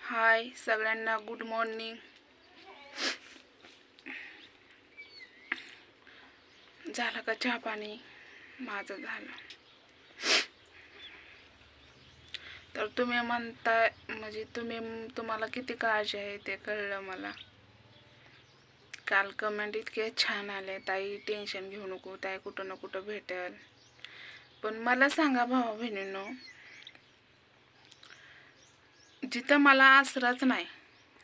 हाय सगळ्यांना, good morning. झालं का चहा पाणी? माझं झालं. तर तुम्ही म्हणताय म्हणजे तुम्हाला किती काळजी आहे ते कळलं मला. काल कमेंट इतके छान आले, ताई टेन्शन घेऊ नको, ताई कुठं ना कुठं भेटेल. पण मला सांगा भावा बहिणींनो, जिथं मला आसराच नाही,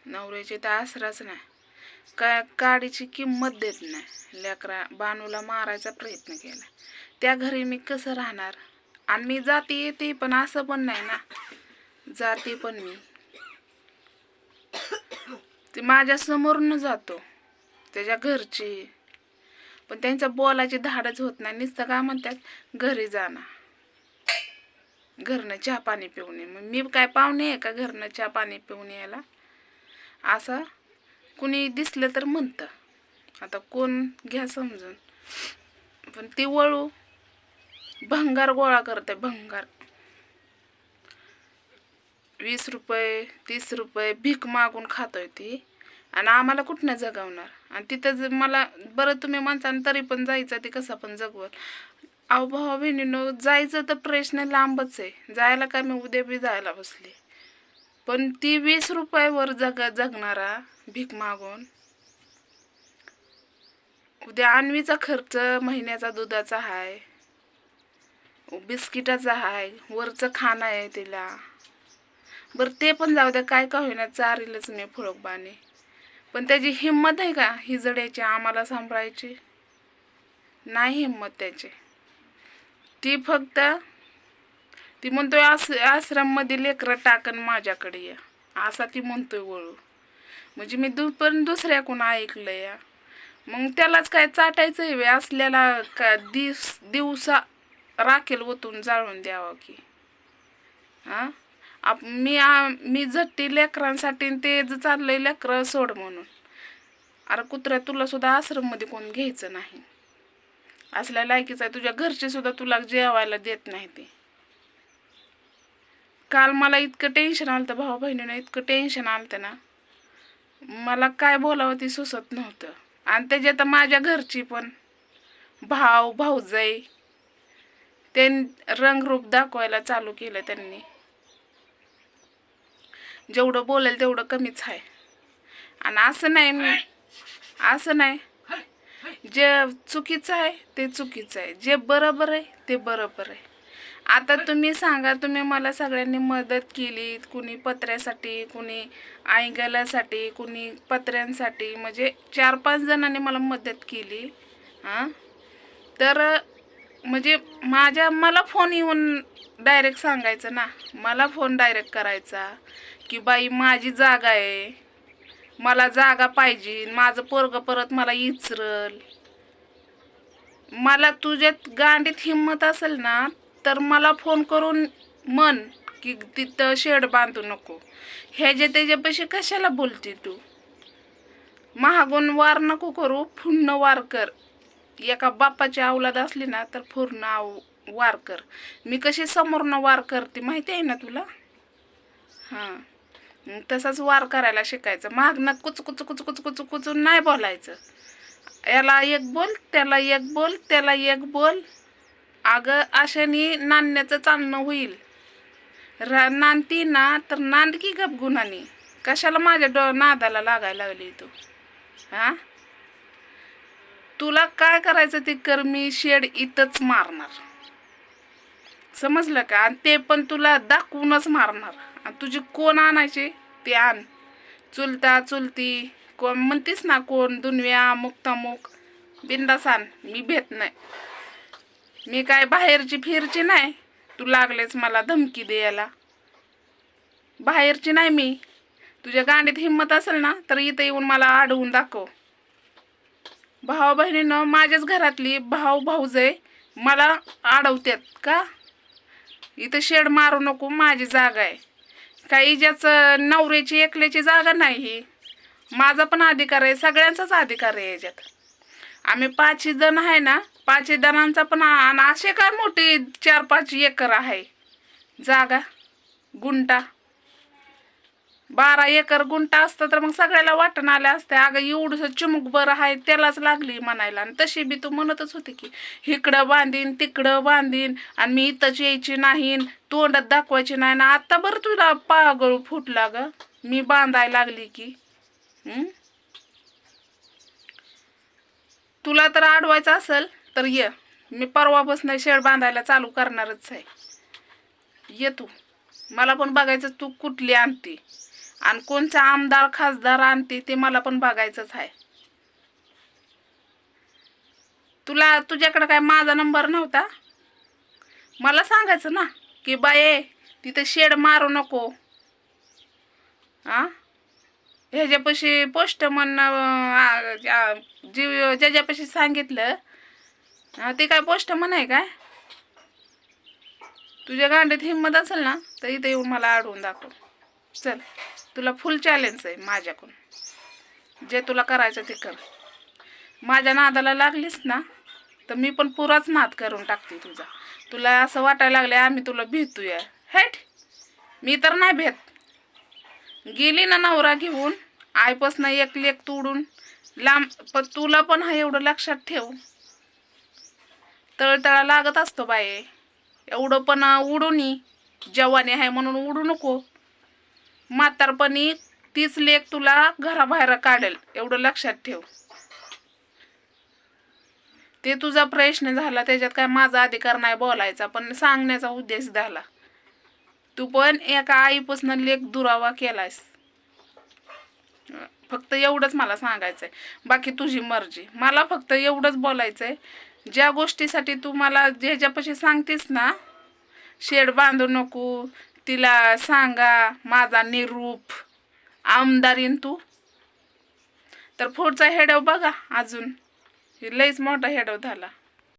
नवऱ्याची तर आसराच नाही, काडीची किंमत देत नाही, लेकरा बानूला मारायचा प्रयत्न केला, त्या घरी मी कसं राहणार? आणि मी जाती येते पण असं पण नाही ना, जाते पण मी ते माझ्या समोरून जातो त्याच्या घरची, पण त्यांचं बोलायची धाडच होत नाही. नुसतं काय म्हणतात, घरी जाणार, घरनं चहा पाणी पिऊन ये. मग मी काय पाहुणे आहे का घरनं चहा पाणी पिऊन यायला? असं कुणी दिसलं तर म्हणतं, आता कोण घ्या समजून. पण ती वळू भंगार गोळा करते, भंगार. 20 रुपये 30 रुपये भीक मागून खातोय ती, आणि आम्हाला कुठनं जगवणार? आणि तिथं मला बरं तुम्ही म्हणता तरी पण जायचं, ते कसं पण जगवल. अहो भावा बहिणीनो, जायचं तर प्रश्न लांबच आहे, जायला काय मी उद्या बी जायला बसले, पण ती 20 रुपयावर जगणारा भीक मागून. उद्या अन्वीचा खर्च महिन्याचा दुधाचा आहे, बिस्किटाचा आहे, वरचं खाणं आहे तिला. बरं ते पण जाऊ द्या, काय का होईना चारीलच मी फुळकबाने, पण त्याची हिंमत आहे का ही जड्याची आम्हाला सांभाळायची? नाही हिंमत त्याची. ती फक्त ती म्हणतोय आश्रममध्ये लेकरं टाकन माझ्याकडे या, असा ती म्हणतोय वळू. म्हणजे मी पण दुसऱ्याकडून ऐकलं या. मग त्यालाच काय चाटायचं आहे असल्याला का दिवसा राखेल ओतून जाळून द्यावं की? हां, मी झट्टी लेकरांसाठी, ते चाललंय लेकरं सोड म्हणून. अरे कुत्र्या, तुला सुद्धा आश्रममध्ये कोण घ्यायचं नाही, असल्या लायकीच आहे. तुझ्या घरचे सुद्धा तुला जेवायला देत नाही ते. काल मला इतकं टेन्शन आलं होतं भाऊ बहिणीनं, इतकं टेन्शन आलं होतं ना, मला काय बोलावं ते सुचत नव्हतं. आणि त्याच्यात माझ्या घरची पण भाऊजाई ते रंगरूप दाखवायला चालू केलं त्यांनी. जेवढं बोलेल तेवढं कमीच आहे. आणि असं नाही जे चुकीचं आहे ते चुकीचं आहे, जे बरोबर आहे ते बरोबर आहे. आता तुम्ही सांगा, तुम्ही मला सगळ्यांनी मदत केली, कुणी पत्र्यासाठी, कुणी आईगलासाठी, कुणी पत्र्यांसाठी, म्हणजे 4-5 जणांनी मला मदत केली. हां, तर म्हणजे मला फोन येऊन डायरेक्ट सांगायचं ना, मला फोन डायरेक्ट करायचा की बाई माझी जागा आहे, मला जागा पाहिजे, माझं पोरगं परत मला इचरल. मला तुझ्यात गांडीत हिंमत असेल ना, तर मला फोन करून म्हण की तिथं शेड बांधू नको. ह्याच्या त्याच्यापाशी कशाला बोलते तू? महागून वार नको करू, पूर्ण वार कर. एका बापाची औलाद असली ना तर पूर्ण वार कर. मी कशी समोरनं वार करते माहिती आहे ना तुला? हां, तसाच वार करायला शिकायचं. मागणं कुच कुच कुच कुच कुच कुचून नाही बोलायचं. याला एक बोल, त्याला एक बोल, त्याला एक बोल. अगं अशाने नाण्याचं चालणं होईल. नांदती ना तर नांदकी गप गुणाने. कशाला माझ्या नादाला लागायला लागली तू? हां, तुला काय करायचं ते कर, मी शेड इथंच मारणार, समजलं का? आणि ते पण तुला दाखवूनच मारणार. आणि तुझी कोण आणायची ते आण, चुलता चुलती कोण म्हणतीस ना, कोण दुनव्या मुक्तामुक बिंदास आण, मी भेट नाही. मी काय बाहेरची फिरची नाही, तू लागलेच मला धमकी द्यायला. बाहेरची नाही मी. तुझ्या गांडीत हिंमत असेल ना तर इथं येऊन मला अडवून दाखव. भावा बहिणीनं, माझ्याच घरातली भाऊजाई मला अडवतात का? इथं शेड मारू नको, माझी जागा आहे. काही ज्याचं नवऱ्याची एकल्याची जागा नाही, ही माझा पण अधिकार आहे, सगळ्यांचाच अधिकार आहे याच्यात. आम्ही 5 जण आहे ना, 5 जणांचा पण. आणि असे काय मोठी 4-5 एकर आहे जागा, गुंटा. 12 एकर गुंठा असतं तर मग सगळ्याला वाटण आल्या असत्या, अगं एवढंसं चिमुक बरं आहे त्यालाच लागली म्हणायला. आणि तशी बी तू म्हणतच होती की इकडं बांधीन तिकडं बांधीन आणि मी इथंच यायची नाही, तोंडात दाखवायची नाही ना. आता बरं तुला पागळ फुटला ग मी बांधायला लागली की. तुला तर अडवायचं असेल तर ये, मी परवापासून शेड बांधायला चालू करणारच आहे. ये तू, मला पण बघायचं तू कुठली आणते आणि कोणचा आमदार खासदार आणते ते मला पण बघायचंच आहे. तुला तुझ्याकडे काय माझा नंबर नव्हता? मला सांगायचं ना की बाये तिथं शेड मारू नको. ह्याच्यापाशी पोस्ट म्हणणं ज्याच्यापाशी सांगितलं ते काय पोस्ट आहे काय? तुझ्या गांडीत हिंमत असेल ना तर इथे येऊन मला अडवून दाखव. चल, तुला फुल चॅलेंज आहे माझ्याकडून, जे तुला करायचं ते कर. माझ्या नादाला लागलीस ना तर मी पण पुराच नाद करून टाकते तुझा. तुला असं वाटायला लागले आम्ही तुला भेटूया, हेट मी तर नाही भेट. गेली ना नवरा घेऊन, आईपासनं एक लेक तोडून लांब. पण तुला पण हा एवढं लक्षात ठेव, तळतळा लागत असतो बाये. एवढं पण उडून जवानी आहे म्हणून उडू नको. म्हातारपणी तीच लेक तुला घराबाहेर काढेल, एवढं लक्षात ठेव. ते तुझा प्रश्न झाला, त्याच्यात काय माझा अधिकार नाही बोलायचा, पण सांगण्याचा उद्देश झाला. तू पण एका आईपासून लेक दुरावा केलायस. फक्त एवढंच मला सांगायचंय, बाकी तुझी मर्जी. मला फक्त एवढंच बोलायचंय, ज्या गोष्टीसाठी तू मला ज्याच्यापाशी सांगतेस ना शेड बांधू नको, तिला सांगा माझा निरूप आमदारीन तू, तर पुढचा हेडव बघा. अजून लईच मोठा हेडव झाला.